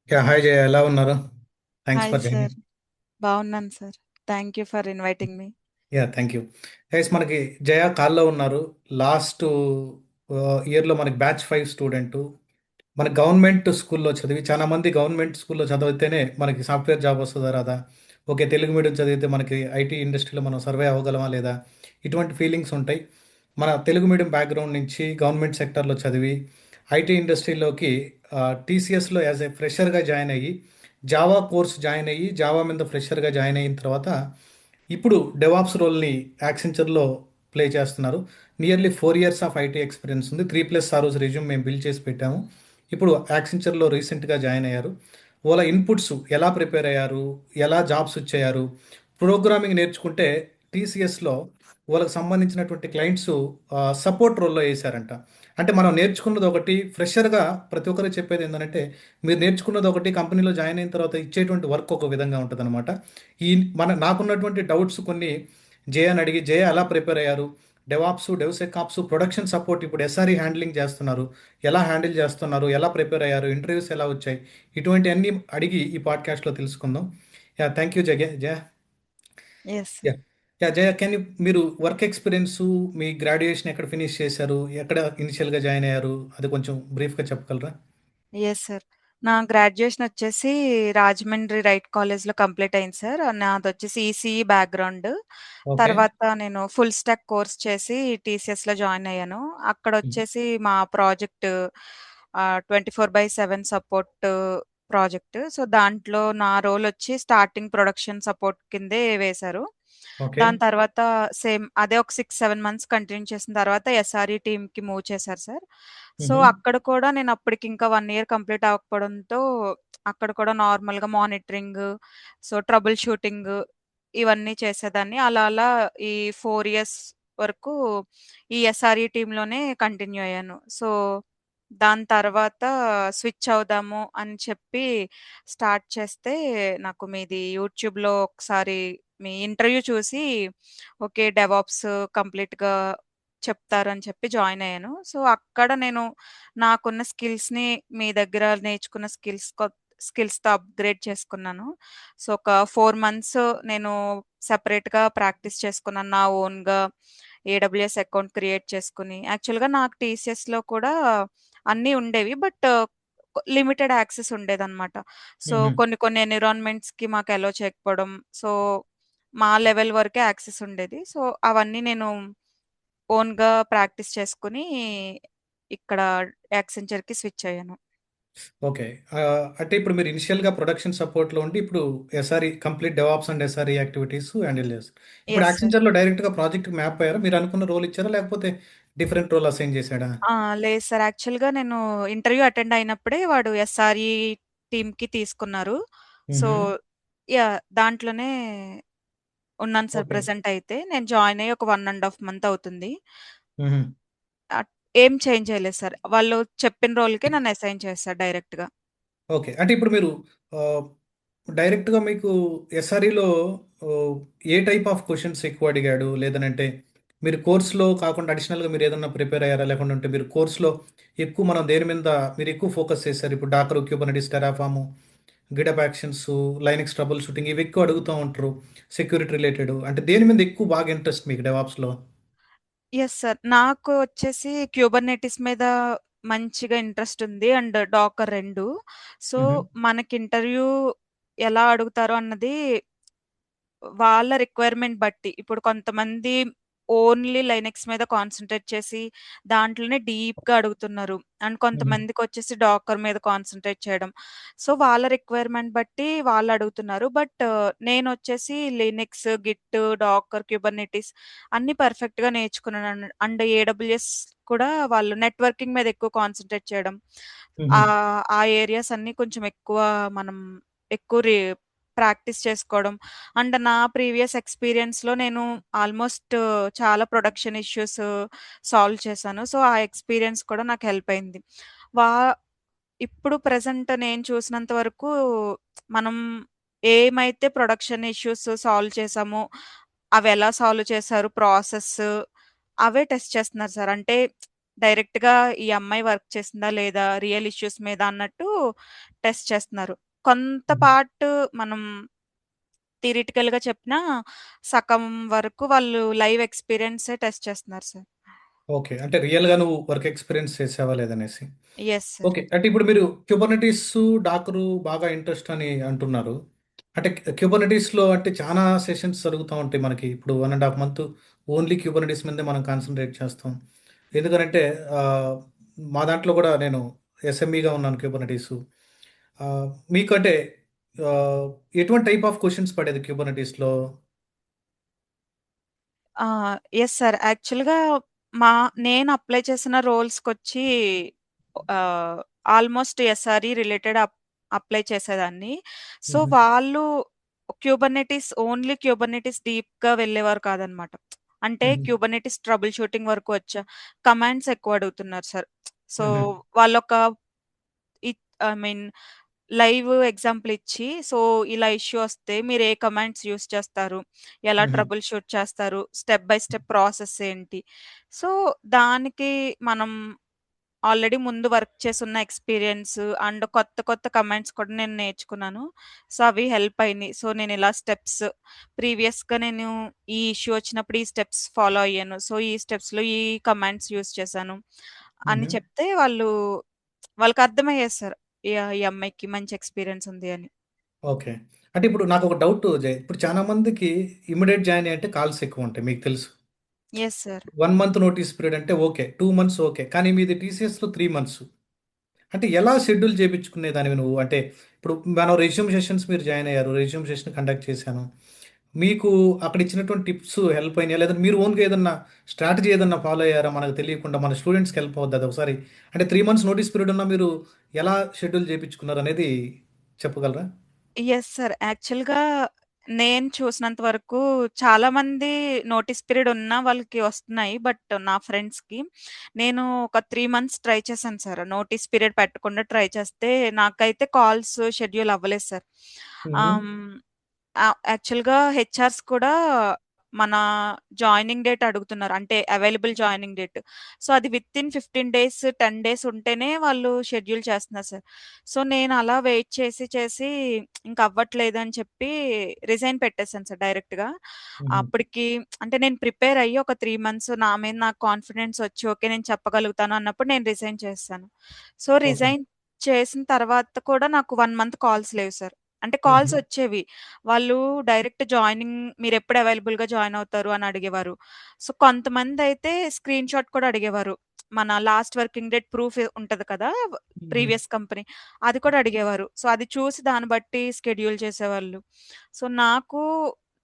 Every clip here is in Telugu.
హాయ్ జయ, ఎలా ఉన్నారు? Thanks hi for sir. Joining. బాగున్నాను sir. Thank you for inviting me. Thank you. Guys, మనకి జయ కాల్లో ఉన్నారు. లాస్ట్ ఇయర్లో మనకి బ్యాచ్ 5 స్టూడెంట్. మన గవర్నమెంట్ స్కూల్లో చదివి, చాలా మంది గవర్నమెంట్ స్కూల్లో చదివితేనే మనకి సాఫ్ట్వేర్ జాబ్ వస్తుందా రాదా, ఓకే తెలుగు మీడియం చదివితే మనకి ఐటీ ఇండస్ట్రీలో మనం సర్వే అవ్వగలమా లేదా, ఇటువంటి ఫీలింగ్స్ ఉంటాయి. మన తెలుగు మీడియం బ్యాక్గ్రౌండ్ నుంచి గవర్నమెంట్ సెక్టర్లో చదివి ఐటీ ఇండస్ట్రీలోకి టీసీఎస్లో యాజ్ ఏ ఫ్రెషర్గా జాయిన్ అయ్యి జావా కోర్స్ జాయిన్ అయ్యి జావా మీద ఫ్రెషర్గా జాయిన్ అయిన తర్వాత ఇప్పుడు డెవాప్స్ రోల్ని యాక్సెంచర్లో ప్లే చేస్తున్నారు. Nearly 4 years of IT experience ఉంది. 3+ ఆ రోజు రెజ్యూమ్ మేము బిల్డ్ చేసి పెట్టాము. ఇప్పుడు యాక్సెంచర్లో రీసెంట్గా జాయిన్ అయ్యారు. వాళ్ళ ఇన్పుట్స్ ఎలా ప్రిపేర్ అయ్యారు, ఎలా జాబ్స్ వచ్చారు, ప్రోగ్రామింగ్ నేర్చుకుంటే టీసీఎస్లో వాళ్ళకి సంబంధించినటువంటి క్లయింట్స్ సపోర్ట్ రోల్లో వేశారంట. అంటే మనం నేర్చుకున్నది ఒకటి, ఫ్రెషర్గా ప్రతి ఒక్కరు చెప్పేది ఏంటంటే మీరు నేర్చుకున్నది ఒకటి, కంపెనీలో జాయిన్ అయిన తర్వాత ఇచ్చేటువంటి వర్క్ ఒక విధంగా ఉంటుంది. ఈ నాకున్నటువంటి డౌట్స్ కొన్ని జేని అడిగి, జే ఎలా ప్రిపేర్ అయ్యారు, డెవాప్స్, డెవ్సెకాప్స్, ప్రొడక్షన్ సపోర్ట్, ఇప్పుడు ఎస్ఆర్ఈ హ్యాండ్లింగ్ చేస్తున్నారు, ఎలా హ్యాండిల్ చేస్తున్నారు, ఎలా ప్రిపేర్ అయ్యారు, ఇంటర్వ్యూస్ ఎలా వచ్చాయి, ఇటువంటి అన్ని అడిగి ఈ పాడ్కాస్ట్లో తెలుసుకుందాం. Thank you Jaya. Jaya. Yes. Yeah. Jaya, మీరు వర్క్ ఎక్స్పీరియన్స్, మీ గ్రాడ్యుయేషన్ ఎక్కడ ఫినిష్ చేశారు, ఎక్కడ ఇనిషియల్గా జాయిన్ అయ్యారు, అది కొంచెం బ్రీఫ్గా చెప్పగలరా? Yes sir. నా గ్రాడ్యుయేషన్ వచ్చేసి రాజమండ్రి రైట్ కాలేజ్లో కంప్లీట్ అయింది సార్. నాది వచ్చేసి ఈసీఈ బ్యాక్గ్రౌండ్. ఓకే. తర్వాత నేను ఫుల్ స్టాక్ కోర్స్ చేసి టీసీఎస్లో జాయిన్ అయ్యాను. అక్కడ వచ్చేసి మా ప్రాజెక్ట్ 24/7 సపోర్ట్ ప్రాజెక్ట్. సో దాంట్లో నా రోల్ వచ్చి స్టార్టింగ్ ప్రొడక్షన్ సపోర్ట్ కిందే వేశారు. ఓకే. దాని తర్వాత సేమ్ అదే ఒక 6-7 మంత్స్ కంటిన్యూ చేసిన తర్వాత ఎస్ఆర్ఈ టీమ్కి మూవ్ చేశారు సార్. సో అక్కడ కూడా నేను అప్పటికి ఇంకా 1 ఇయర్ కంప్లీట్ అవ్వకపోవడంతో అక్కడ కూడా నార్మల్గా మానిటరింగ్, సో ట్రబుల్ షూటింగ్ ఇవన్నీ చేసేదాన్ని. అలా అలా ఈ 4 ఇయర్స్ వరకు ఈ ఎస్ఆర్ఈ టీంలోనే కంటిన్యూ అయ్యాను. సో దాని తర్వాత స్విచ్ అవుదాము అని చెప్పి స్టార్ట్ చేస్తే నాకు మీది యూట్యూబ్లో ఒకసారి మీ ఇంటర్వ్యూ చూసి ఓకే డెవాప్స్ కంప్లీట్గా చెప్తారని చెప్పి జాయిన్ అయ్యాను. సో అక్కడ నేను నాకున్న స్కిల్స్ని మీ దగ్గర నేర్చుకున్న స్కిల్స్తో అప్గ్రేడ్ చేసుకున్నాను. సో ఒక 4 మంత్స్ నేను సెపరేట్గా ప్రాక్టీస్ చేసుకున్నాను నా ఓన్గా. ఏడబ్ల్యూఎస్ అకౌంట్ క్రియేట్ చేసుకుని, యాక్చువల్గా నాకు టీసీఎస్లో కూడా అన్నీ ఉండేవి. బట్ లిమిటెడ్ యాక్సెస్ ఉండేదన్నమాట. సో కొన్ని కొన్ని ఎన్విరాన్మెంట్స్కి మాకు అలో చేయకపోవడం, సో మా లెవెల్ వరకే యాక్సెస్ ఉండేది. సో అవన్నీ నేను ఓన్గా ప్రాక్టీస్ చేసుకుని ఇక్కడ యాక్సెంచర్కి స్విచ్ అయ్యాను. ఓకే. అంటే ఇప్పుడు మీరు ఇనిషియల్‌గా ప్రొడక్షన్ సపోర్ట్‌లో ఉండి, ఇప్పుడు SRE complete DevOps and SRE activities handle చేస్తారు. ఇప్పుడు ఎస్ సార్. యాక్సెంచర్‌లో డైరెక్ట్‌గా ప్రాజెక్ట్‌కి మ్యాప్ అయ్యారా? మీరు అనుకున్న రోల్ ఇచ్చారా? లేకపోతే డిఫరెంట్ రోల్ అసైన్ చేసాడా? లేదు సార్. యాక్చువల్‌గా నేను ఇంటర్వ్యూ అటెండ్ అయినప్పుడే వాడు ఎస్ఆర్ఈ టీమ్‌కి తీసుకున్నారు. సో హుహు. దాంట్లోనే ఉన్నాను సార్ ఓకే. ప్రెజెంట్ అయితే. నేను జాయిన్ అయ్యి ఒక 1½ మంత్ అవుతుంది. హుహు. అట్ ఏం చేంజ్ చేయలేదు సార్. వాళ్ళు చెప్పిన రోల్‌కే నన్ను అసైన్ చేశారు డైరెక్ట్‌గా. ఓకే. అంటే ఇప్పుడు మీరు ఆహ్, డైరెక్ట్‌గా మీకు ఎస్ఆర్‌ఈలో ఆహ్, ఏ టైప్ ఆఫ్ క్వెషన్స్ ఎక్కువ అడిగాడు? లేదనంటే మీరు కోర్స్‌లో కాకుండా అడిషనల్‌గా మీరేదన్నా ప్రిపేర్ అయ్యారా? లేకుంటే మీరు కోర్స్‌లో ఎక్కువ మనం దేని మీద మీరు ఎక్కువ ఫోకస్ చేశారు? ఇప్పుడు Docker, Kubernetes, Terraform, GitHub actions, Linux troubleshooting ఇవి ఎక్కువ అడుగుతూ ఉంటారు. సెక్యూరిటీ రిలేటెడ్ అంటే దేని మీద ఎక్కువ బాగా ఇంట్రెస్ట్ మీకు డెవాప్స్‌లో? Yes sir. నాకు వచ్చేసి క్యూబర్నెటిస్ మీద మంచిగా ఇంట్రెస్ట్ ఉంది. And Dakar 2. సో హుహు. మనకి ఇంటర్వ్యూ ఎలా అడుగుతారో అన్నది వాళ్ళ రిక్వైర్మెంట్ బట్టి. ఇప్పుడు కొంతమంది ఓన్లీ లైనక్స్ మీద కాన్సంట్రేట్ చేసి దాంట్లోనే డీప్‌గా అడుగుతున్నారు. అండ్ హుహు. కొంతమందికొచ్చేసి డాకర్ మీద కాన్సంట్రేట్ చేయడం. సో వాళ్ళ రిక్వైర్మెంట్ బట్టి వాళ్ళు అడుగుతున్నారు. బట్ నేనొచ్చేసి లినక్స్, గిట్, డాకర్, క్యూబర్నెటిస్ అన్నీ పర్ఫెక్ట్‌గా నేర్చుకున్నాను. అండ్ ఏడబ్ల్యూఎస్ కూడా వాళ్ళు నెట్వర్కింగ్ మీద ఎక్కువ కాన్సంట్రేట్ చేయడం. హుహు. ఆ ఏరియాస్ అన్నీ కొంచెం ఎక్కువ మనం ఎక్కువ ప్రాక్టీస్ చేసుకోవడం. అండ్ నా ప్రీవియస్ ఎక్స్‌పీరియన్స్‌లో నేను ఆల్‌మోస్ట్ చాలా ప్రొడక్షన్ ఇష్యూస్ సాల్వ్ చేశాను. సో, ఆ ఎక్స్‌పీరియన్స్ కూడా నాకు హెల్ప్ అయింది. వా ఇప్పుడు ప్రెజెంట్ నేను చూసినంత వరకు మనం ఏమైతే ప్రొడక్షన్ ఇష్యూస్ సాల్వ్ చేశామో, అవెలా సాల్వ్ చేశారు ప్రాసెస్ అవే టెస్ట్ చేస్తున్నారు సార్. అంటే డైరెక్ట్‌గా ఈ అమ్మాయి వర్క్ చేసిందా లేదా? రియల్ ఇష్యూస్ మీద అన్నట్టు టెస్ట్ చేస్తున్నారు. కొంత హుహు. పార్ట్ మనం థియరిటికల్‌గా చెప్పినా, సగం వరకు వాళ్ళు లైవ్ ఎక్స్‌పీరియన్సే టెస్ట్ చేస్తున్నారు సార్. ఓకే. అంటే రియల్‌గా నువ్వు వర్క్ ఎక్స్‌పీరియన్స్ చేసావా లేదనేసి. Yes sir. ఓకే. అంటే ఇప్పుడు మీరు క్యుబర్నెటిసు, డాకరు బాగా ఇంట్రెస్ట్ అని అంటున్నారు. అంటే క్యుబర్నెటిస్‌లో అంటే చానా సెషన్స్ జరుగుతా ఉంటాయి మనకి. ఇప్పుడు 1 ½ మంత్ ఓన్లీ క్యుబర్నెటిస్ మీదే మనం కాన్సంట్రేట్ చేస్తాం. ఎందుకనంటే ఆహ్, మా దాంట్లో గూడా నేను ఎస్ఎంఈగా ఉన్నాను క్యుబర్నెటిసు. ఆహ్, మీకు అంటే ఆహ్, ఎటువంటి టైప్ ఆఫ్ క్వెషన్స్ పడేది క్యుబర్నెటిస్‌లో? ఆ! Yes sir. యాక్చువల్‌గా మా నేను అప్లై చేసిన రోల్స్‌కొచ్చి ఆహ్, ఆల్‌మోస్ట్ ఎస్ఆర్‌ఈ రిలేటెడ్ అప్లై చేసేదాన్ని. సో, హుహు. వాళ్ళు క్యూబర్నెటిస్ డీప్‌గా వెళ్ళేవారు కాదనమాట. అంటే హుహు. క్యూబర్నెటిస్ ట్రబుల్ షూటింగ్ వరకు వచ్చా. కమాండ్స్ ఎక్కువ అడుగుతున్నారు సార్. సో, హుహు. వాళ్ళొక ఐ మీన్ లైవ్ ఎగ్జాంపుల్ ఇచ్చి, సో, ఇలా ఇష్యూ వస్తే మీరు ఏ కమాండ్స్ యూజ్ చేస్తారు? ఎలా హుహు. ట్రబుల్ షూట్ చేస్తారు? స్టెప్ బై స్టెప్ ప్రాసెస్ ఏంటి? సో, దానికి మనం ఆల్రెడీ ముందు వర్క్ చేసున్న ఎక్స్‌పీరియన్స్ అండ్ కొత్త కొత్త కమాండ్స్ కూడా నేను నేర్చుకున్నాను. సో, అవి హెల్ప్ అయినియి. సో, నేనిలా స్టెప్స్ ప్రీవియస్‌గా నేను ఈ ఇష్యూ వచ్చినప్పుడు ఈ స్టెప్స్ ఫాలో అయ్యాను. సో, ఈ స్టెప్స్‌లో ఈ కమాండ్స్ యూజ్ చేశాను అని హుహు. చెప్తే వాళ్ళకర్థమయ్యేది సార్. ఈ అమ్మాయికి మంచి ఎక్స్‌పీరియన్స్ ఉంది అని. ఓకే. అంటే ఇప్పుడు నాకొక డౌటు ఇప్పుడు చాలా మందికి ఇమ్మీడియేట్ జాయిన్ అంటే కాల్స్ ఎక్కువుంటాయి మీకు తెలుసు. Yes sir. 1 month notice period అంటే ఓకే. 2 months okay. కానీ మీది టీసీఎస్‌లో 3 మంత్స్. అంటే ఎలా షెడ్యూల్ చేపించుకునేదానివి నువ్వు? అంటే ఇప్పుడు మనం రెజ్యూమ్ సెషన్స్ మీరు జాయిన్ అయ్యారు. రెజ్యూమ్ సెషన్ కండక్ట్ చేశాను. మీకు అక్కడ ఇచ్చినటువంటి టిప్స్ హెల్ప్ అయినాయా? లేదా మీరు ఓన్‌గా ఏదన్నా స్ట్రాటజీ ఏదన్నా ఫాలో అయ్యారా? మనకు తెలియకుండా మన స్టూడెంట్స్‌కి హెల్ప్ అవుద్ది అదొకసారి. అంటే 3 మంత్స్ నోటీస్ పీరియడ్ ఉన్నా మీరు ఎలా షెడ్యూల్ చేపించుకున్నారనేది చెప్పగలరా? Yes sir. యాక్చువల్‌గా నేను చూసినంత వరకు చాలామంది నోటీస్ పీరియడ్ ఉన్న వాళ్ళకి వస్తున్నాయి. బట్ నా ఫ్రెండ్స్‌కి నేను ఒక 3 మంత్స్ ట్రై చేశాను సార్. నోటీస్ పీరియడ్ పెట్టకుండా ట్రై చేస్తే నాకైతే కాల్స్ షెడ్యూల్ అవ్వలేదు సార్. హుహు. ఆహ్, హ్మ్. యాక్చువల్‌గా హెచ్ఆర్స్ కూడా మన జాయినింగ్ డేట్ అడుగుతున్నారు. అంటే అవైలబుల్ జాయినింగ్ డేట్. సో, అది వితిన్ 15 డేస్, 10 డేస్ ఉంటేనే వాళ్ళు షెడ్యూల్ చేస్తున్నారు సార్. సో, నేను అలా వెయిట్ చేసి చేసి ఇంక అవ్వట్లేదని చెప్పి రిజైన్ పెట్టేసాను సార్ డైరెక్ట్‌గా. హుహు. అప్పటికి అంటే నేను ప్రిపేర్ అయ్యి ఒక 3 మంత్స్ నా మీద నాకు కాన్ఫిడెన్స్ వచ్చి ఓకే. నేను చెప్పగలుగుతాను అన్నప్పుడు నేను రిజైన్ చేసేసాను. So, okay. రిజైన్ చేసిన తర్వాత కూడా నాకు 1 మంత్ కాల్స్ లేవు సార్. అంటే కాల్స్ హుహు. వచ్చేవి. వాళ్ళు డైరెక్ట్ జాయినింగ్ మీరెప్పుడు అవైలబుల్‌గా జాయిన్ అవుతారు అని అడిగేవారు. సో, కొంతమందయితే స్క్రీన్‌షాట్ కూడా అడిగేవారు. మన లాస్ట్ వర్కింగ్ డేట్ ప్రూఫ్ ఉంటది కదా! హుహు. Previous company. అది కూడా అడిగేవారు. సో, అది చూసి దాన్ని బట్టి షెడ్యూల్ చేసేవాళ్ళు. సో, నాకు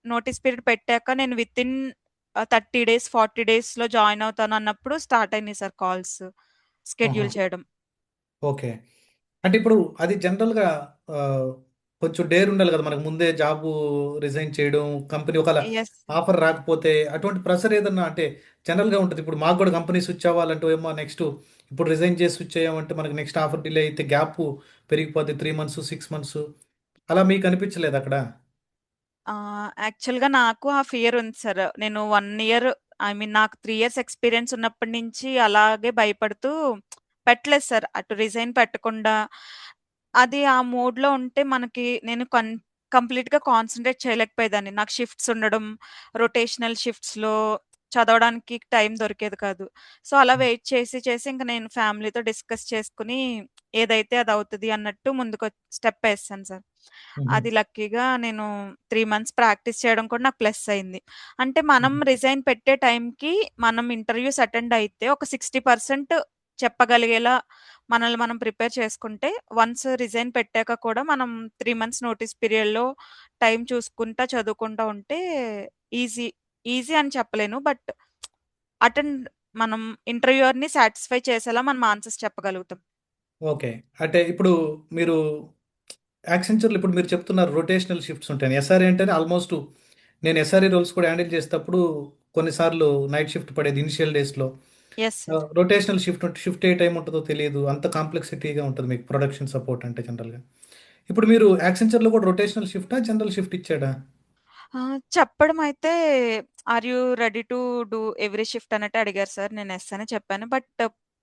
నోటీస్ పీరియడ్ పెట్టాక నేను వితిన్ 30 డేస్, 40 డేస్‌లో జాయిన్ అవుతానన్నప్పుడు స్టార్ట్ అయినాయి సార్ కాల్స్. ఆహా! షెడ్యూల్ చేయడం. ఓకే. అంటే ఇప్పుడు అది జనరల్‌గా ఆహ్, కొంచెం డేర్ ఉండాలి కదా! మనకు ముందే జాబు రిజైన్ చేయడం, కంపెనీ ఒకవేళ యెస్. ఆఫర్ రాకపోతే అటువంటి ప్రెషర్ ఏదన్నా అంటే జనరల్‌గా ఉంటది. ఇప్పుడు మాకు కూడా కంపెనీ స్విచ్ అవ్వాలంటే ఏమో నెక్స్ట్ ఇప్పుడు రిజైన్ చేసి స్విచ్ అయ్యామంటే మనకు నెక్స్ట్ ఆఫర్ డిలే అయితే గ్యాప్ పెరిగిపోద్ది 3 మంత్స్, 6 మంత్స్ అలా మీకు అనిపించలేదా అక్కడ? యాక్చువల్‌గా నాకు ఆ ఫియర్ ఉంది సార్. నేను 1 ఇయర్ ఐ మీన్ నాకు 3 ఇయర్స్ ఎక్స్‌పీరియన్స్ ఉన్నప్పటి నుంచి అలాగే భయపడుతూ పెట్టలేదు సార్. అటు రిజైన్ పెట్టకుండా అది ఆ మోడ్‌లో ఉంటే మనకి నేను కంప్లీట్‌గా కాన్సంట్రేట్ చేయలేకపోయేదాన్ని. నాకు షిఫ్ట్స్ ఉండడం, రొటేషనల్ షిఫ్ట్స్‌లో చదవడానికి టైం దొరికేది కాదు. సో, అలా వెయిట్ చేసి చేసి ఇంక నేను ఫ్యామిలీతో డిస్కస్ చేసుకొని ఏదైతే అది అవుతది అన్నట్టు ముందుకు స్టెప్ ఏసాను సార్. హుహు. అది లక్కీగా నేను 3 మంత్స్ ప్రాక్టీస్ చేయడం కూడా నాకు ప్లస్ అయింది. అంటే మనం హుహు. రిజైన్ పెట్టే టైంకి మనం ఇంటర్వ్యూస్ అటెండ్ అయితే ఒక 60% చెప్పగలిగేలా మనల్ని మనం ప్రిపేర్ చేసుకుంటే వన్స్ రిజైన్ పెట్టాక కూడా మనం 3 మంత్స్ నోటీస్ పీరియడ్‌లో టైం చూసుకుంటా, చదువుకుంటా ఉంటే ఈజీ. ఈజీ అని చెప్పలేను. బట్ అటెండ్ మనం ఇంటర్వ్యూయర్‌ని సాటిస్ఫై చేసేలా మనం ఆన్సర్స్ చెప్పగలుగుతాం. ఓకే. అంటే ఇప్పుడు మీరు యాక్సెంచర్‌లో ఇప్పుడు మీరు చెప్తున్నారు రొటేషనల్ షిఫ్ట్స్ ఉంటాయని. ఎస్ఆర్‌ఏ అంటేనే ఆల్‌మోస్ట్ నేను ఎస్ఆర్‌ఈ రోల్స్ కూడా హ్యాండిల్ చేసేటప్పుడు కొన్నిసార్లు నైట్ షిఫ్ట్ పడేది ఇనిషియల్ డేస్‌లో. Yes sir. రొటేషనల్ షిఫ్ట్ ఏ టైమ్ ఉంటదో తెలీదు. అంత కాంప్లెక్సిటీగా ఉంటది మీకు ప్రొడక్షన్ సపోర్ట్ అంటే జనరల్‌గా. ఇప్పుడు మీరు యాక్సెంచర్‌లో కూడా రొటేషనల్ షిఫ్టా? జనరల్ షిఫ్ట్ ఇచ్చాడా? చెప్పడం అయితే are you ready to do every shift అన్నట్టు అడిగారు సార్. నేను యెస్ అని చెప్పాను. బట్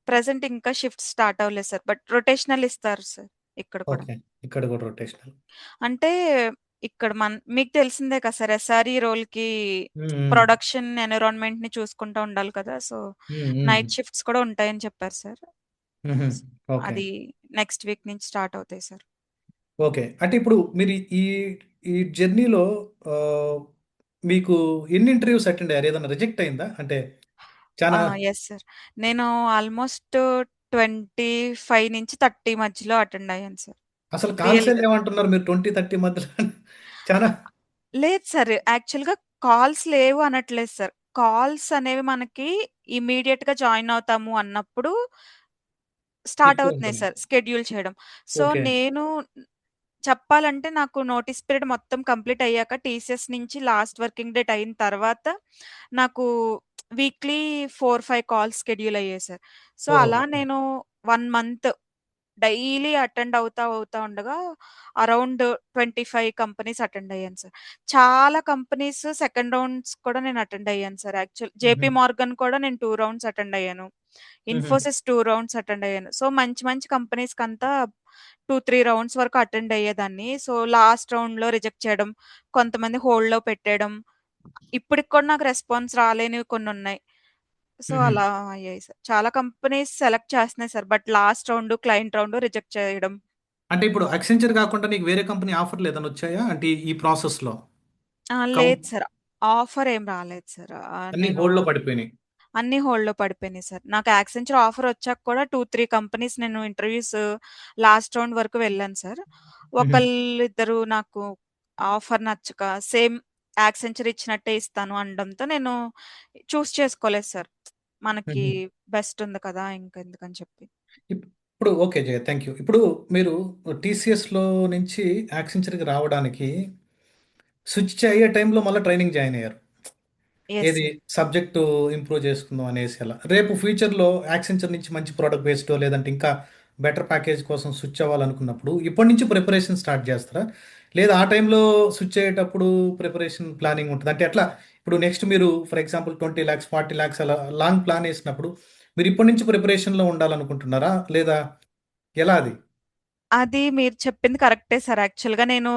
ప్రెజెంట్ ఇంకా షిఫ్ట్ స్టార్ట్ అవ్వలేదు సార్. బట్ రొటేషనల్ ఇస్తారు సార్ ఇక్కడ కూడా. ఓకే. ఇక్కడ కూడా రొటేషనల్. అంటే ఇక్కడ మీకు తెలిసిందే కదా సార్, ఎస్ఆర్ఈ రోల్‌కి హ్మ్. హ్మ్. ప్రొడక్షన్ ఎన్విరాన్మెంట్‌ని చూసుకుంటూ ఉండాలి కదా! సో, హ్మ్. హ్మ్. నైట్ షిఫ్ట్స్ కూడా ఉంటాయని చెప్పారు సార్. హుహు. ఓకే. అది నెక్స్ట్ వీక్ నుంచి స్టార్ట్ అవుతాయి సార్. ఓకే. అంటే ఇప్పుడు మీరు ఈ ఈ జర్నీలో ఆహ్, మీకు ఎన్ని ఇంటర్‌వ్యూస్ అటెండ్ అయ్యారు? ఏదైనా రిజెక్ట్ అయిందా? అంటే చానా యెస్ సార్. నేను ఆల్‌మోస్ట్ 25-30 మధ్యలో అటెండ్ అయ్యాను సార్. అసలు కాల్సే రియల్‌గా. లేవంటున్నారు మీరు 20, 30 మధ్యలో చానా లేదు సార్. యాక్చువల్‌గా కాల్స్ లేవు అనట్లేదు సార్. కాల్స్ అనేవి మనకి ఇమ్మీడియేట్‌గా జాయిన్ అవుతాము అన్నప్పుడు స్టార్ట్ ఎక్కువ అవుతున్నాయి ఉంటున్నాయి. సార్ స్కెడ్యూల్ చేయడం. So, okay. నేను చెప్పాలంటే నాకు నోటీస్ పీరియడ్ మొత్తం కంప్లీట్ అయ్యాక టీసీఎస్ నుంచి లాస్ట్ వర్కింగ్ డేట్ అయిన తర్వాత నాకు వీక్లీ 4, 5 కాల్స్ షెడ్యూల్ అయ్యాయి సార్. సో, ఓహో! అలా ఓకే. నేను 1 మంత్ డైలీ అటెండ్ అవుతా ఉండగా అరౌండ్ 25 కంపెనీస్ అటెండ్ అయ్యాను సార్. చాలా కంపెనీస్ సెకండ్ రౌండ్స్ కూడా నేను అటెండ్ అయ్యాను సార్. హుహు. జేపీ మార్గన్ కూడా నేను 2 రౌండ్స్ అటెండ్ అయ్యాను. హుహు. ఇన్ఫోసిస్ 2 రౌండ్స్ అటెండ్ అయ్యాను. సో, మంచి మంచి కంపెనీస్‌కంతా 2, 3 రౌండ్స్ వరకు అటెండ్ అయ్యేదాన్ని. సో, లాస్ట్ రౌండ్‌లో రిజెక్ట్ చేయడం, కొంతమంది హోల్డ్‌లో పెట్టేయడం. ఇప్పటికి కూడా నాకు రెస్పాన్స్ రాలేనివి కొన్నున్నాయి. సో, హుహు. అలా అయ్యాయి సార్. చాలా కంపెనీస్ సెలెక్ట్ చేస్తున్నాయి sir. But last round, client round reject చేయడం. అంటే ఇప్పుడు అక్సెంచర్ కాకుండా నీకు వేరే కంపెనీ ఆఫర్‌లు ఏదైనా వచ్చాయా? అంటే ఈ ప్రాసెస్‌లో కం లేదు సార్. ఆఫర్ ఏం రాలేదు సార్. అన్నీ నేను హోల్డ్‌లో పడిపోయినాయి. అన్నీ హోల్డ్‌లో పడిపోయినాయి సార్. నాకు యాక్సెంచర్ ఆఫర్ వచ్చాక కూడా 2, 3 కంపెనీస్ నేను ఇంటర్‌వ్యూస్ లాస్ట్ రౌండ్ వరకు వెళ్ళాను సార్. హుహు. ఒకళ్ళిద్దరు నాకు ఆఫర్ నచ్చక సేమ్ యాక్సెంచర్ ఇచ్చినట్టే ఇస్తాను అనడంతో నేను చేసుకోలేదు సార్. మనకి హుహు. బెస్ట్ ఉంది కదా! ఇంకెందుకని చెప్పి. ఇప్పుడు ఓకే జయ. Thank you. ఇప్పుడు మీరు టీసీఎస్‌లో నుంచి యాక్సెంచర్‌కి రావడానికి స్విచ్ అయ్యే టైంలో మళ్ళా ట్రైనింగ్ జాయిన్ అయ్యారు. యెస్ ఏది సార్. సబ్జెక్టు ఇంప్రూవ్ చేసుకుందాం అనేసి అలా. రేపు ఫ్యూచర్‌లో యాక్సెంచర్ నుంచి మంచి ప్రొడక్ట్ బేస్డో లేదంటే ఇంకా బెటర్ ప్యాకేజ్ కోసం స్విచ్ అవ్వాలనుకున్నప్పుడు ఇప్పటి నుంచి ప్రిపరేషన్ స్టార్ట్ చేస్తారా? లేదా ఆ టైంలో స్విచ్ అయ్యేటప్పుడు ప్రిపరేషన్ ప్లానింగ్ ఉంటదా? అంటే ఎట్లా? ఇప్పుడు నెక్స్ట్ మీరు ఫర్ ఎగ్జాంపుల్ 20,00,000, 40,00,000 అలా లాంగ్ ప్లాన్ ఏసినప్పుడు మీరు ఇప్పటి నుంచి ప్రిపరేషన్‌లో ఉండాలనుకుంటున్నారా? లేదా ఎలా అది? అది మీరు చెప్పింది కరెక్టే సార్. యాక్చువల్‌గా నేను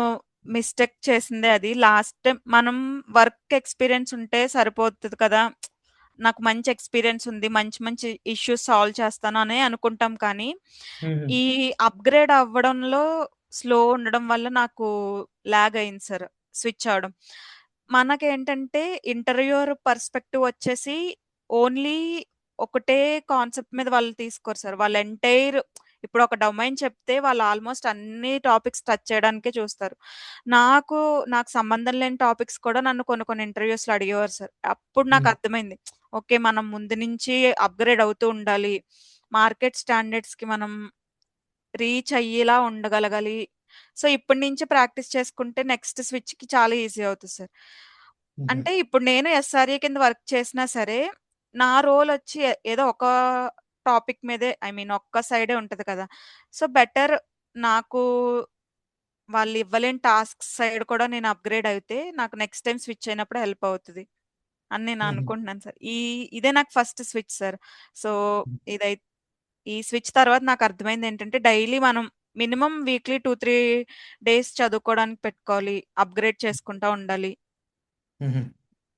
మిస్టేక్ చేసిందే అది. లాస్ట్ టైమ్ మనం వర్క్ ఎక్స్‌పీరియన్స్ ఉంటే సరిపోతది కదా! నాకు మంచి ఎక్స్‌పీరియన్స్ ఉంది. మంచి మంచి ఇష్యూస్ సాల్వ్ చేస్తాను అని అనుకుంటాం కానీ, హుహు. ఈ అప్‌గ్రేడ్ అవ్వడంలో స్లో ఉండడం వల్ల నాకు లాగ్ అయింది సార్ స్విచ్ అవ్వడం. మనకేంటంటే ఇంటర్వ్యూయర్ పర్స్పెక్టివ్ వచ్చేసి ఓన్లీ ఒకటే కాన్సెప్ట్ మీద వాళ్ళు తీసుకోరు సార్. వాళ్ళ ఎంటైర్ ఇప్పుడు ఒక డొమైన్ చెప్తే వాళ్ళు ఆల్‌మోస్ట్ అన్ని టాపిక్స్ టచ్ చేయడానికే చూస్తారు. నాకు, నాకు సంబంధం లేని టాపిక్స్ కూడా నన్ను కొన్ని కొన్ని ఇంటర్‌వ్యూస్‌లో అడిగేవారు సార్. అప్పుడు నాకు హ్మ్. అర్థమైంది. ఓకే. మనం ముందు నుంచి అప్‌గ్రేడ్ అవుతూ ఉండాలి. మార్కెట్ స్టాండర్డ్స్‌కి మనం రీచ్ అయ్యేలా ఉండగలగాలి. సో, ఇప్పటి నుంచే ప్రాక్టీస్ చేసుకుంటే నెక్స్ట్ స్విచ్‌కి చాలా ఈజీ అవుతది సార్. హుహు. అంటే ఇప్పుడు నేను ఎస్ఆర్‌ఏ కింద వర్క్ చేసినా సరే, నా రోలొచ్చి ఏదో ఒక టాపిక్ మీదే ఒక్క సైడే ఉంటది కదా! సో, బెటర్ నాకు వాళ్ళు ఇవ్వలేని టాస్క్స్ సైడ్ కూడా నేను అప్‌గ్రేడ్ అయితే, నాకు నెక్స్ట్ టైమ్ స్విచ్ అయినప్పుడు హెల్ప్ అవుతది అని నేను హుహు. అనుకుంటున్నాను సార్. ఇదే నాకు ఫస్ట్ స్విచ్ సార్. సో, ఇదై ఈ స్విచ్ తర్వాత నాకర్థమైందేంటంటే, డైలీ మనం మినిమమ్ వీక్లీ 2, 3 డేస్ చదువుకోవడానికి పెట్టుకోవాలి. అప్‌గ్రేడ్ చేసుకుంటా ఉండాలి. హుహు.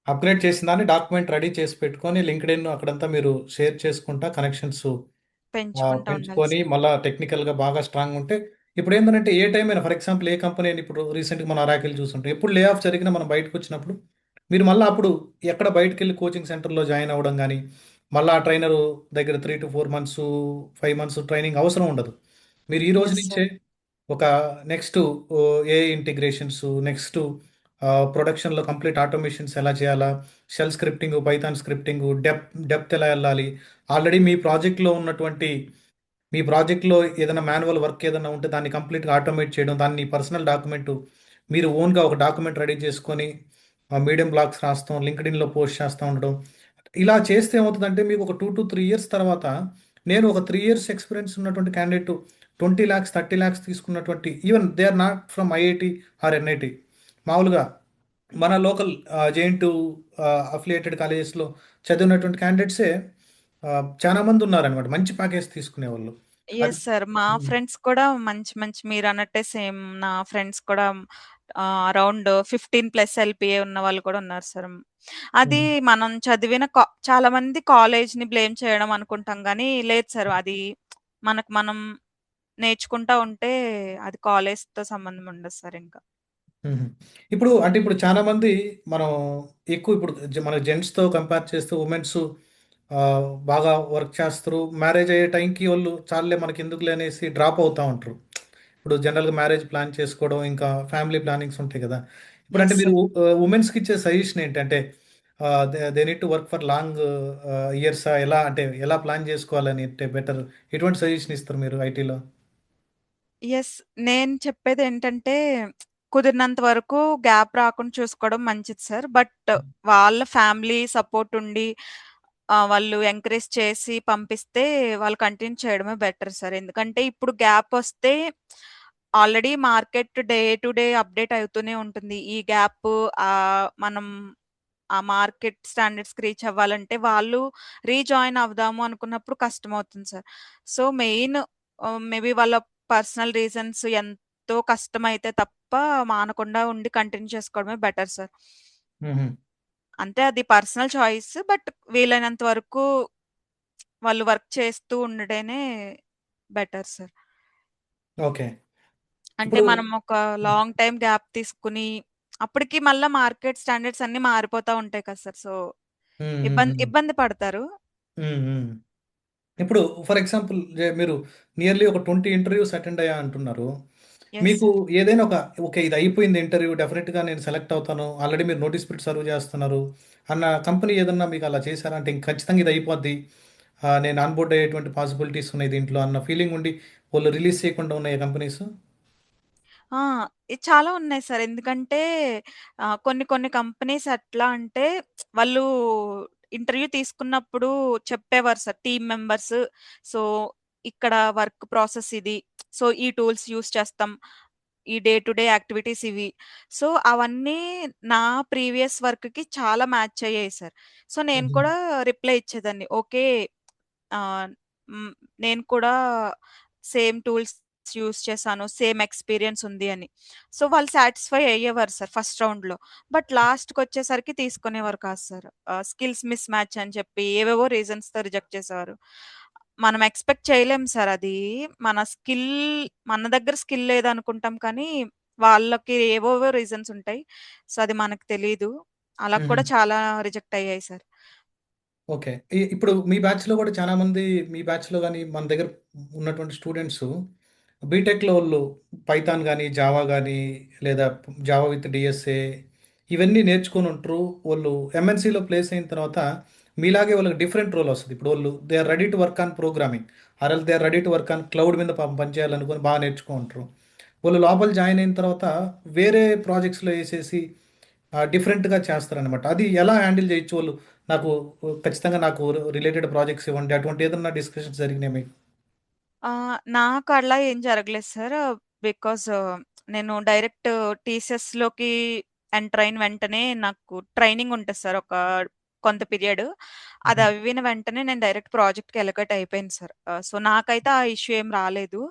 అప్‌గ్రేడ్ చేసిన దాన్ని డాక్యుమెంట్ రెడీ చేసి పెట్టుకొని లింక్డ్ఇన్ అక్కడంతా మీరు షేర్ చేసుకుంటా కనెక్షన్స్ పెంచుకుంటా ఉండాలి పెంచుకొని సార్. మళ్ళా టెక్నికల్‌గా బాగా స్ట్రాంగ్ ఉంటే ఇప్పుడేందనంటే ఏ టైం అయినా ఫర్ ఎగ్జాంపుల్ ఏ కంపెనీ అయినా ఇప్పుడు రీసెంట్‌గా మనం అరాకిల్ చూసుంటాం. ఎప్పుడు లే ఆఫ్ జరిగినా మనం బయటకొచ్చినప్పుడు మీరు మళ్ళా అప్పుడు ఎక్కడ బయటికెళ్ళి కోచింగ్ సెంటర్‌లో జాయిన్ అవ్వడం గాని, మళ్ళా ఆ ట్రైనరు దగ్గర 3-4 మంత్స్, 5 మంత్స్ ట్రైనింగ్ అవసరం ఉండదు. మీరు ఈ రోజు యెస్ నుంచే సార్. ఒక నెక్స్ట్ ఏఐ ఇంటిగ్రేషన్స్, నెక్స్ట్ ప్రొడక్షన్‌లో కంప్లీట్ ఆటోమేషన్స్ ఎలా చేయాలా, shell scripting, Python scripting, depth ఎలా ఎళ్ళాలి, ఆల్రెడీ మీ ప్రాజెక్ట్‌లో ఏదైనా మాన్యువల్ వర్క్ ఏదైనా ఉంటే దాన్ని కంప్లీట్‌గా ఆటోమేట్ చేయడం, దాన్ని పర్సనల్ డాక్యుమెంట్ మీరు ఓన్‌గా ఒక డాక్యుమెంట్ రెడీ చేసుకొని మీడియం బ్లాగ్స్ రాస్తాం, లింక్డ్ఇన్‌లో పోస్ట్ చేస్తా ఉండడం. ఇలా చేస్తే ఏమవుతదంటే మీకు ఒక 2-3 ఇయర్స్ తర్వాత నేను ఒక 3 ఇయర్స్ ఎక్స్‌పీరియన్స్ ఉన్నటువంటి క్యాండిడేట్ 20,00,000, 30,00,000 తీసుకున్నటువంటి even they are not from IIT or NIT మామూలుగా మన లోకల్ జేఎన్‌టీయూ అఫిలియేటెడ్ కాలేజెస్‌లో చదివినటువంటి క్యాండిడేట్సే చాలా మంది ఉన్నారనమాట. మంచి ప్యాకేజ్ తీసుకునేవాళ్ళు. అది యెస్ సార్. మా హ్మ్. ఫ్రెండ్స్ కూడా మంచి మంచి మీరన్నట్టే సేమ్ నా ఫ్రెండ్స్ కూడా అరౌండ్ 15+ ఎల్‌పీఏ ఉన్నవాళ్ళు కూడా ఉన్నారు సార్. అది హ్మ్. మనం చదివిన చాలా మంది కాలేజ్‌ని బ్లేమ్ చేయడం అనుకుంటాం గానీ, లేదు సార్. అది మనకు మనం నేర్చుకుంటా ఉంటే అది కాలేజ్‌తో సంబంధం ఉండదు సార్ ఇంకా. హుహు. ఇప్పుడు చాలా మంది మనం ఎక్కువ ఇప్పుడు మన జెంట్స్‌తో కంపేర్ చేస్తే వుమెన్స్ బాగా వర్క్ చేస్తారు. మ్యారేజ్ అయ్యే టైంకి వోళ్ళు చాలులే మనకెందుకులే అనేసి డ్రాప్ అవుతా ఉంటారు. ఇప్పుడు జనరల్‌గా మ్యారేజ్ ప్లాన్ చేసుకోవడం, ఇంకా ఫ్యామిలీ ప్లానింగ్స్ ఉంటాయి కదా! ఇప్పుడంటే యెస్ మీరు సార్. వుమెన్స్‌కి ఇచ్చే సజెషన్ ఏంటి? అంటే they they need to work for long ఇయర్సా? ఎలా అంటే ఎలా ప్లాన్ చేసుకోవాలని అంటే బెటర్ ఎటువంటి సజెషన్ ఇస్తారు మీరు ఐటీలో? యెస్. నేను చెప్పేదేంటంటే, కుదిరినంత వరకు గ్యాప్ రాకుండా చూసుకోవడం మంచిది సార్. బట్ వాళ్ళ ఫ్యామిలీ సపోర్ట్ ఉండి, వాళ్ళు ఎంకరేజ్ చేసి పంపిస్తే వాళ్ళు కంటిన్యూ చేయడమే బెటర్ సార్. ఎందుకంటే ఇప్పుడు గ్యాపొస్తే already market day to day update అవుతూనే ఉంటుంది. ఈ గ్యాపు మనం ఆ మార్కెట్ స్టాండర్డ్స్‌కి రీచ్ అవ్వాలంటే వాళ్ళు రీజాయిన్ అవుదాము అనుకున్నప్పుడు కష్టమవుతుంది సార్. సో, మెయిన్ మేబీ వాళ్ళ పర్సనల్ రీజన్స్ ఎంతో కష్టమైతే తప్ప మానకుండా ఉండి కంటిన్యూ చేసుకోవడమే బెటర్ సార్. హుహు. అంటే అది పర్సనల్ చాయిస్. బట్ వీలైనంత వరకు వాళ్ళు వర్క్ చేస్తూ ఉండడమే బెటర్ సార్. ఓకే. అంటే ఇప్పుడు మనం ఒక హ్మ్. లాంగ్ టైమ్ గ్యాప్ తీసుకొని అప్పటికి మళ్ళా మార్కెట్ స్టాండర్డ్స్ అన్నీ మారిపోతా ఉంటాయి కదా సార్. సో, హ్మ్. హ్మ్. హ్మ్. ఇబ్బంది పడతారు. హ్మ్. హ్మ్. ఇప్పుడు ఫర్ ఎగ్జాంపుల్ మీరు నియర్లీ ఒక 20 ఇంటర్వ్యూస్ అటెండ్ అయ్యా అంటున్నారు. యెస్ మీకు సార్. ఏదైనా ఓకే. ఇది అయిపోయింది ఇంటర్వ్యూ డెఫినిట్‌గా నేను సెలెక్ట్ అవుతాను. ఆల్రెడీ మీరు నోటీస్ పీరియడ్ సర్వ్ చేస్తున్నారు అన్న కంపెనీ ఏదన్నా మీకు అలా చేసారా? అంటే ఇంక ఖచ్చితంగా ఇది అయిపోద్ది. నేను ఆన్ బోర్డ్ అయ్యేటువంటి పాసిబిలిటీస్ ఉన్నాయి దీంట్లో అన్న ఫీలింగ్ ఉండి వాళ్ళు రిలీజ్ చేయకుండా ఉన్నాయా కంపెనీస్? ఆ! చాలా ఉన్నాయి సార్. ఎందుకంటే కొన్ని కొన్ని కంపెనీస్ ఎట్లా అంటే వాళ్ళు ఇంటర్వ్యూ తీసుకున్నప్పుడు చెప్పేవారు సార్ టీమ్ మెంబర్స్. సో, ఇక్కడ వర్క్ ప్రాసెస్ ఇది. సో, ఈ టూల్స్ యూజ్ చేస్తాం. ఈ డే టు డే యాక్టివిటీస్ ఇవి. సో, అవన్నీ నా ప్రీవియస్ వర్క్‌కి చాలా మ్యాచ్ అయ్యాయి సార్. సో, నేను హుహు. కూడా రిప్లై ఇచ్చేదాన్ని. ఓకే. ఆహ్, హ్మ్. నేను కూడా సేమ్ టూల్స్ యూజ్ చేశాను. సేమ్ ఎక్స్‌పీరియన్స్ ఉంది అని. సో, వాళ్ళు సాటిస్ఫై అయ్యేవారు సార్ ఫస్ట్ రౌండ్‌లో. బట్ లాస్ట్‌కొచ్చేసరికి తీసుకునేవారు కాదు సార్. స్కిల్స్ మిస్ మ్యాచ్ అని చెప్పి ఏవేవో రీజన్స్‌తో రిజెక్ట్ చేసేవారు. మనం ఎక్స్‌పెక్ట్ చేయలేం సార్ అది. మన స్కిల్ మన దగ్గర స్కిల్ లేదనుకుంటాం కానీ, వాళ్ళకి ఏవేవో రీజన్స్ ఉంటాయి. సో, అది మనకు తెలీదు. అలా హుహు. కూడా చాలా రిజెక్ట్ అయ్యాయి సార్. ఓకే. ఇప్పుడు మీ బ్యాచ్‌లో గూడా చాలామంది మీ బ్యాచ్‌లో గాని, మన దగ్గర ఉన్నటువంటి స్టూడెంట్సు బీటెక్‌లో వోళ్ళు పైథాన్ గాని, జావా గాని, లేదా జావా విత్ డీఎస్ఏ ఇవన్నీ నేర్చుకొనుంటరు. వోళ్ళు ఎంఎన్‌సీలో ప్లేస్ అయిన తర్వాత మీలాగే వాళ్ళకి డిఫరెంట్ రోల్ ఒస్తది. ఇప్పుడు వోళ్ళు they are ready to work on programming they are ready to work on cloud మీద పాపం పని చేయాలనుకోని నేర్చుకుంటరు. వాళ్ళు లోపల జాయిన్ అయిన తర్వాత వేరే ప్రాజెక్ట్స్‌లో ఏసేసి డిఫరెంట్‌గా చేస్తారనమాట. అది ఎలా హ్యాండిల్ చేయొచ్చు వాళ్ళు? నాకు ఖచ్చితంగా నాకు రిలేటెడ్ ప్రాజెక్ట్స్ ఇవ్వండి. అటువంటి ఏదన్నా డిస్కషన్స్ జరిగినాయా మీకు? నాకు అలా ఏం జరగలేదు సార్. బికాజ్ నేను డైరెక్ట్ టీసీఎస్‌లోకి ఎంటర్ అయిన వెంటనే నాకు ట్రైనింగ్ ఉంటది సార్. ఒక కొంత పీరియడ్. అది హుహు. అవ్విన వెంటనే నేను డైరెక్ట్ ప్రాజెక్ట్‌కి అలొకేట్ అయిపోయాను సార్. సో, నాకైతే ఆ ఇష్యూ ఏం రాలేదు.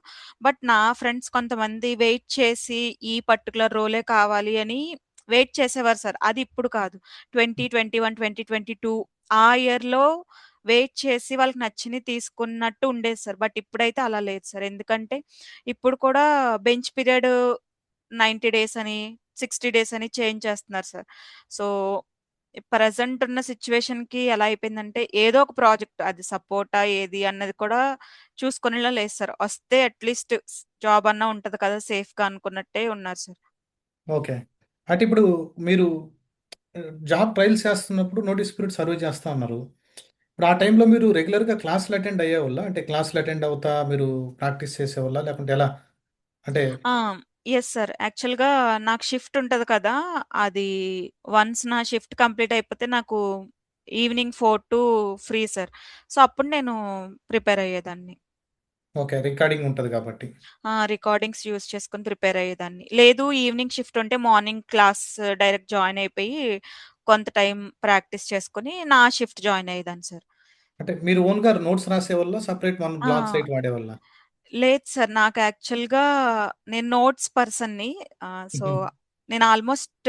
బట్ నా ఫ్రెండ్స్ కొంతమంది వెయిట్ చేసి ఈ పర్టిక్యులర్ రోలే కావాలి అని వెయిట్ చేసేవారు సార్. అది ఇప్పుడు కాదు. 2021, 2022 ఆ ఇయర్‌లో వెయిట్ చేసి వాళ్ళకి నచ్చినయి తీసుకున్నట్టు ఉండేది సార్. బట్ ఇప్పుడైతే అలా లేదు సార్. ఎందుకంటే ఇప్పుడు కూడా బెంచ్ పీరియడ్ 90 డేస్ అని, 60 డేస్ అని చేంజ్ చేస్తున్నారు సార్. సో, ప్రెజెంట్ ఉన్న సిట్యుయేషన్‌కి ఎలా అయిపోయిందంటే ఏదో ఒక ప్రాజెక్ట్ అది సపోర్టా ఏది అన్నది కూడా చూసుకునేలా లేదు సార్. వస్తే అట్‌లీస్ట్ జాబ్ అన్నా ఉంటది కదా! సేఫ్‌గా అనుకున్నట్టే ఉన్నారు సార్. ఓకే. అంటే ఇప్పుడు మీరు జాబ్ ట్రయల్స్ చేస్తున్నప్పుడు నోటీస్ పీరియడ్ సర్వ్ చేస్తా అన్నారు. ఇప్పుడు ఆ టైంలో మీరు రెగ్యులర్‌గా క్లాస్‌లు అటెండ్ అయ్యేవాళ్ళా? అంటే క్లాస్‌లు అటెండ్ అవుతా మీరు ప్రాక్టీస్ చేసేవాళ్ళా? లేకుంటే ఎలా? అంటే ఆ! Yes sir. యాక్చువల్‌గా నాకు షిఫ్ట్ ఉంటది కదా! అది వన్స్ నా షిఫ్ట్ కంప్లీట్ అయిపోతే నాకు evening 4 to free sir. So, అప్పుడు నేను ప్రిపేర్ అయ్యేదాన్ని. ఓకే. రికార్డింగ్ ఉంటది కాబట్టి. రికార్డింగ్స్ యూజ్ చేసుకొని ప్రిపేర్ అయ్యేదాన్ని. లేదు ఈవినింగ్ షిఫ్ట్ ఉంటే మార్నింగ్ క్లాస్ డైరెక్ట్ జాయిన్ అయిపోయి కొంత టైం ప్రాక్టీస్ చేసుకొని నా షిఫ్ట్ జాయిన్ అయ్యేదాన్ని సార్. అంటే మీరు ఓన్‌గా నోట్స్ రాసేవాళ్ళా? సెపరేట్ మన బ్లాక్ ఆ! సైట్ వాడేవాళ్ళా? లేదు సార్. నాకు యాక్చువల్‌గా నేను నోట్స్ పర్సన్‌ని. సో, హుహు. నేను ఆల్‌మోస్ట్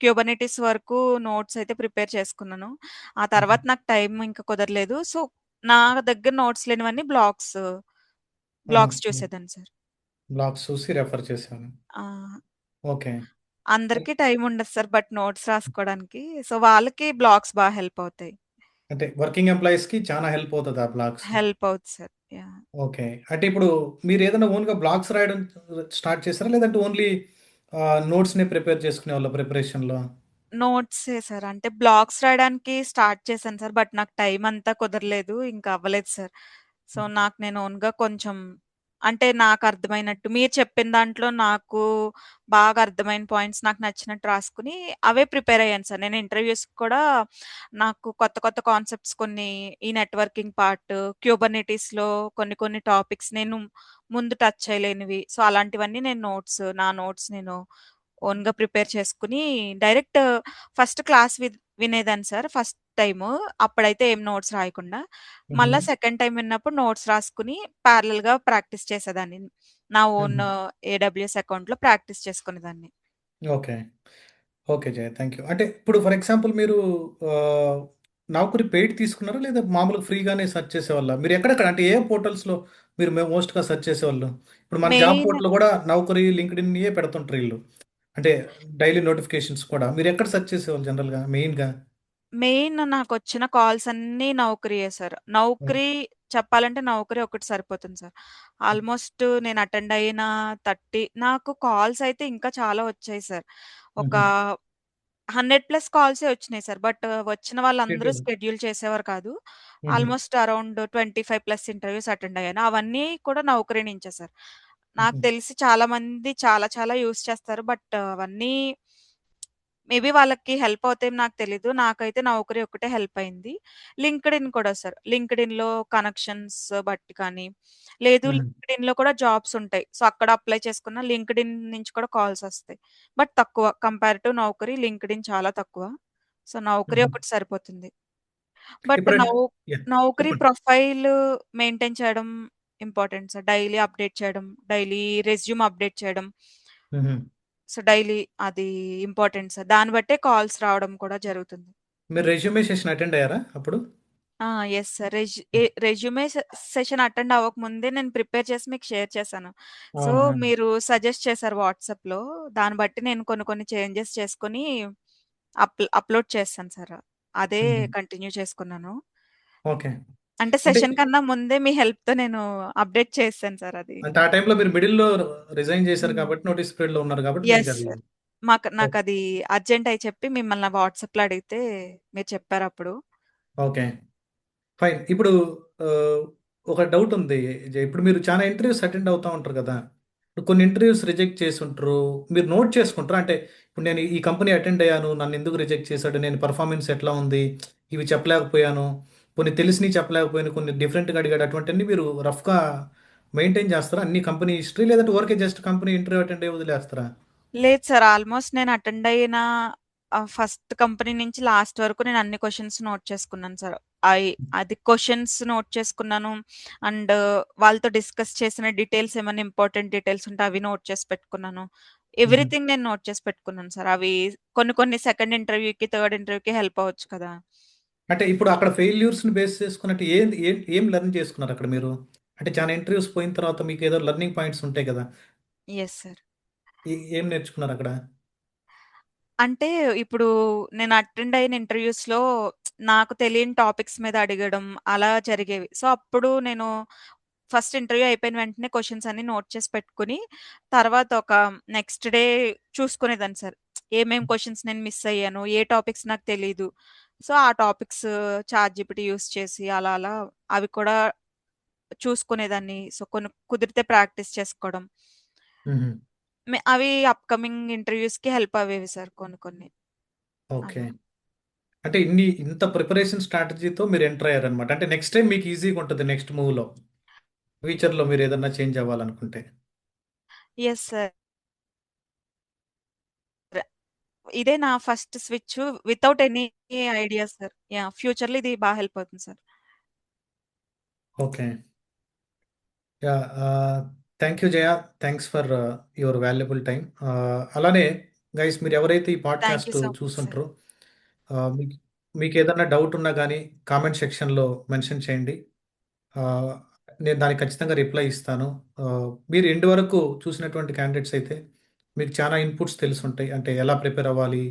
క్యూబర్నిటిస్ వరకు నోట్స్ అయితే ప్రిపేర్ చేసుకున్నాను. ఆ హుహు. తర్వాత నాకు టైం ఇంకా కుదరలేదు. సో, నా దగ్గర నోట్స్ లేనివన్నీ బ్లాగ్స్, ఆహా! బ్లాగ్స్ చూసేదాన్ని సార్. బ్లాగ్స్ చూసి రెఫర్ చేసేవాళ్ళు. ఆ! ఓకే. అందరికీ టైం ఉండదు సార్. బట్ నోట్స్ రాసుకోవడానికి. సో, వాళ్ళకి బ్లాగ్స్ హెల్ప్ అవుతాయి. అంటే వర్కింగ్ ఎంప్లాయీస్‌కి చాలా హెల్ప్ అవుతది ఆ బ్లాగ్స్. హెల్ప్ అవుద్ది సార్. యాహ్! ఓకే. అంటే ఇప్పుడు మీరేదైనా ఓన్‌గా బ్లాగ్స్ రాయడం స్టార్ట్ చేసారా? లేదంటే ఓన్లీ నోట్స్‌నే ప్రిపేర్ చేసుకునేవాళ్ళా ప్రిపరేషన్‌లో? నోట్సే సార్. అంటే బ్లాగ్స్ రాయడానికి స్టార్ట్ చేశాను సార్. బట్ నాకు టైం అంతా కుదరలేదు. ఇంకా అవ్వలేదు సార్. సో, నాకు నేను ఓన్‌గా కొంచెం అంటే నాకు అర్థమైనట్టు మీరు చెప్పిన దాంట్లో నాకు బాగా అర్థమైన పాయింట్స్ నాకు నచ్చినట్టు రాసుకొని అవే ప్రిపేర్ అయ్యాను సార్. నేను ఇంటర్‌వ్యూస్‌కి కూడా నాకు కొత్త కొత్త కాన్సెప్ట్స్ కొన్ని ఈ నెట్వర్కింగ్ పార్ట్, క్యూబర్నిటీస్‌లో కొన్ని కొన్ని టాపిక్స్ నేను ముందు టచ్ చేయలేనివి. సో, అలాంటివన్నీ నేను నా నోట్స్ నేను ఓన్‌గా ప్రిపేర్ చేసుకొని డైరెక్ట్ ఫస్ట్ క్లాస్ వినేదాన్ని సార్ ఫస్ట్ టైము. అప్పుడైతే ఏం నోట్స్ రాయకుండా. హుహు. మళ్ళా సెకండ్ టైమ్ విన్నప్పుడు నోట్స్ రాసుకొని ప్యారలెల్‌గా ప్రాక్టీస్ చేసేదాన్ని. నా ఓన్ హుహు. ఏడబ్ల్యూఎస్ అకౌంట్‌లో ప్రాక్టీస్ చేసుకునేదాన్ని. Okay. Okay Jaya. Thank you. అంటే ఇప్పుడు ఫర్ ఎగ్జాంపుల్ మీరు ఆహ్, నౌకరీ పెయిడ్ తీసుకున్నారా? లేదా మామూలుగా ఫ్రీగానే సెర్చ్ చేసేవాళ్ళా? మీరు ఎక్కడెక్కడ అంటే ఏ పోర్టల్స్‌లో మీరు మోస్ట్‌గా సెర్చ్ చేసేవాళ్ళు? ఇప్పుడు మన జాబ్ మెయిన్ పోర్టల్ కూడా నౌకరీ, లింక్డ్ఇన్‌యే పెడుతుంటారు ఈళ్ళు. అంటే డైలీ నోటిఫికేషన్స్ కూడా. మీరు ఎక్కడ సెర్చ్ చేసేవాళ్ళు జనరల్‌గా మెయిన్‌గా? మెయిన్ నాకొచ్చిన కాల్స్ అన్నీ నౌకరీయే సార్. హ్మ్. నౌకరీ చెప్పాలంటే నౌకరీ ఒకటి సరిపోతుంది సార్. ఆల్మోస్ట్ నేను అటెండ్ అయిన 30 నాకు కాల్స్ అయితే ఇంకా చాలా వచ్చాయి సార్. ఒక హుహు. 100+ కాల్సే వచ్చినాయి సార్. బట్ వచ్చిన వాళ్ళందరూ షెడ్యూల్. షెడ్యూల్ చేసేవారు కాదు. హుహు. ఆల్మోస్ట్ అరౌండ్ 25+ ఇంటర్‌వ్యూస్ అటెండ్ అయ్యాను. అవన్నీ కూడా నౌకరీ నుంచే సార్. నాకు హుహు. తెలిసి చాలా మంది చాలా చాలా యూజ్ చేస్తారు. బట్ అవన్నీ మేబీ వాళ్ళకి హెల్ప్ అవుతాయేమో నాకు తెలీదు. నాకైతే నౌకరీ ఒక్కటే హెల్ప్ అయింది. లింక్డ్ఇన్ కూడా సార్. లింక్డ్ఇన్‌లో కనెక్షన్స్ బట్టి కానీ, లేదు హుహు. లింక్డ్ఇన్‌లో కూడా జాబ్స్ ఉంటాయి. సో, అక్కడ అప్లై చేసుకున్న లింక్డ్ఇన్ నుంచి కూడా కాల్స్ ఒస్తాయి. బట్ తక్కువ. కంపేర్ టు నౌకరీ లింక్డ్ఇన్ చాలా తక్కువ. సో, నౌకరీ హుహు. ఒకటి సరిపోతుంది. బట్ ఇప్పుడంటే యాహ్! నౌకరీ చెప్పండి. ప్రొఫైల్ మెయింటైన్ చేయడం ఇంపార్టెంట్ సార్. డైలీ అప్డేట్ చేయడం, డైలీ రెజ్యూమ్ అప్డేట్ చేయడం. హుహు. సో, డైలీ అది ఇంపార్టెంట్ సార్. దాన్ని బట్టే కాల్స్ రావడం కూడా జరుగుతుంది. మీరు రెజ్యూమే సెషన్ అటెండ్ అయ్యారా అప్పుడు? ఆ! Yes sir. Resume session attend అవ్వకముందే నేను ప్రిపేర్ చేసి మీకు షేర్ చేశాను. సో, అవునా? మీరు సజెస్ట్ చేశారు వాట్సాప్‌లో. దాన్ని బట్టి నేను కొన్ని కొన్ని చేంజెస్ చేసుకొని అప్‌లోడ్ చేశాను సార్. అదే హుహు. కంటిన్యూ చేసుకున్నాను. ఓకే. అంటే అంటే సెషన్ కన్నా ముందే మీ హెల్ప్‌తో నేను అప్డేట్ చేసేసాను సార్ అది. అంటే ఆ టైంలో మీరు మిడిల్‌లో రిజైన్ చేశారు హ్మ్. కాబట్టి నోటీస్ పీరియడ్‌లో ఉన్నారు కాబట్టి యెస్ మీకది సార్. ఓకే. నాకది అర్జెంట్ అయి చెప్పి మిమ్మల్ని వాట్సాప్‌లో అడిగితే మీరు చెప్పారప్పుడు. ఓకే. ఫైన్. ఇప్పుడు ఆహ్, ఒక డౌట్ ఉంది. ఇప్పుడు మీరు చాలా ఇంటర్‌వ్యూస్ అటెండ్ అవుతా ఉంటారు కదా! ఇప్పుడు కొన్ని ఇంటర్‌వ్యూస్ రిజెక్ట్ చేసుంటారు. మీరు నోట్ చేసుకుంటారా? అంటే ఇప్పుడు నేను ఈ కంపెనీ అటెండ్ అయ్యాను. నన్నెందుకు రిజెక్ట్ చేసాడు? నేను పెర్ఫార్మన్స్ ఎట్లా ఉంది? ఇవి చెప్పలేకపోయాను. కొన్ని తెలిసినయి చెప్పలేకపోయాను. కొన్ని డిఫరెంట్‌గా అడిగాడు. అటువంటివన్నీ మీరు రఫ్‌గా మెయింటైన్ చేస్తారా? అన్ని కంపెనీ హిస్టరీ లేదంటే ఊరికే జస్ట్ కంపెనీ ఇంటర్వ్యూ అటెండ్ అయ్యి వదిలేస్తారా? లేదు సార్. ఆల్‌మోస్ట్ నేను అటెండ్ అయిన ఫస్ట్ కంపెనీ నుంచి లాస్ట్ వరకు నేను అన్ని క్వెషన్స్ నోట్ చేసుకున్నాను సార్. అది క్వెషన్స్ నోట్ చేసుకున్నాను. అండ్ వాళ్ళతో డిస్కస్ చేసిన డీటెయిల్స్ ఏమైనా ఇంపార్టెంట్ డీటెయిల్స్ ఉంటే అవి నోట్ చేసి పెట్టుకున్నాను. హుహు. ఎవ్రీథింగ్ నేను నోట్ చేసి పెట్టుకున్నాను సార్. అవి కొన్ని కొన్ని సెకండ్ ఇంటర్వ్యూకి, థర్డ్ ఇంటర్వ్యూకి హెల్ప్ అవ్వచ్చు కదా! అంటే ఇప్పుడు అక్కడ ఫెయిల్యూర్స్‌ని బేస్ చేసుకున్నట్టు ఏం లెర్న్ చేసుకున్నారు అక్కడ మీరు? అంటే చాలా ఇంటర్‌వ్యూస్ పోయిన తర్వాత మీకేదో లెర్నింగ్ పాయింట్స్ ఉంటాయి కదా! Yes sir. ఏం నేర్చుకున్నారక్కడ? అంటే ఇప్పుడు నేను అటెండ్ అయిన ఇంటర్‌వ్యూస్‌లో నాకు తెలియని టాపిక్స్ మీద అడగడం అలా జరిగేవి. సో, అప్పుడు నేను ఫస్ట్ ఇంటర్వ్యూ అయిపోయిన వెంటనే క్వెషన్స్ అన్నీ నోట్ చేసి పెట్టుకొని, తర్వాత ఒక నెక్స్ట్ డే చూసుకునేదాన్ని సార్. ఏమేం క్వెషన్స్ నేను మిస్ అయ్యాను, ఏ టాపిక్స్ నాకు తెలీదు. సో, ఆ టాపిక్స్ చాట్‌జీపీటీ యూజ్ చేసి అలా అలా అవి కూడా చూసుకునేదాన్ని. సో, కొన్ని కుదిరితే ప్రాక్టీస్ చేసుకోవడం. హుహు. అవి అప్‌కమింగ్ ఇంటర్‌వ్యూస్‌కి హెల్ప్ అవ్వేవి సార్ కొన్ని కొన్ని. ఓకే. అలా. అంటే ఇంత ప్రిపరేషన్ స్ట్రాటజీతో మీరు ఎంటర్ అయ్యారన్నమాట. అంటే నెక్స్ట్ టైమ్ మీకు ఈజీగా ఉంటది నెక్స్ట్ మూవ్‌లో. ఫ్యూచర్‌లో మీరేదన్నా చేంజ్ అవ్వాలనుకుంటే. Yes sir. ఇదే నా first switch without any idea sir. Yeah! ఫ్యూచర్‌లో ఇది హెల్ప్ అవుతుంది sir. Okay. Yeah! Thank you Jaya. Thanks for your valuable time. అలానే గైస్ మీరెవరైతే ఈ thank you podcast so much sir. చూసుంటారో మీకు మీకేదన్నా డౌట్ ఉన్నా గానీ కామెంట్ సెక్షన్‌లో మెన్షన్ చేయండి. ఆహ్, నేను దానికి ఖచ్చితంగా రిప్లై ఇస్తాను. మీరు ఎండ్ వరకు చూసినటువంటి క్యాండిడేట్స్ అయితే మీకు చాలా ఇన్‌పుట్స్ తెలిసుంటాయి. అంటే ఎలా ప్రిపేర్ అవ్వాలి?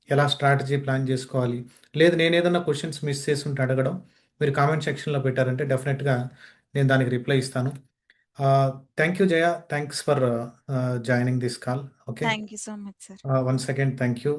ఎలా స్ట్రాటజీ ప్లాన్ జేసుకోవాలి? లేదు నేనేదన్నా క్వెషన్స్ మిస్ చేసుంటే అడగడం. మీరు కామెంట్ సెక్షన్‌లో పెట్టారంటే డెఫినెట్‌గా నేను దానికి రిప్లై ఇస్తాను. Thank you Jaya. Thanks for joining this call. Okay. Thank you so much sir. Once again thank you.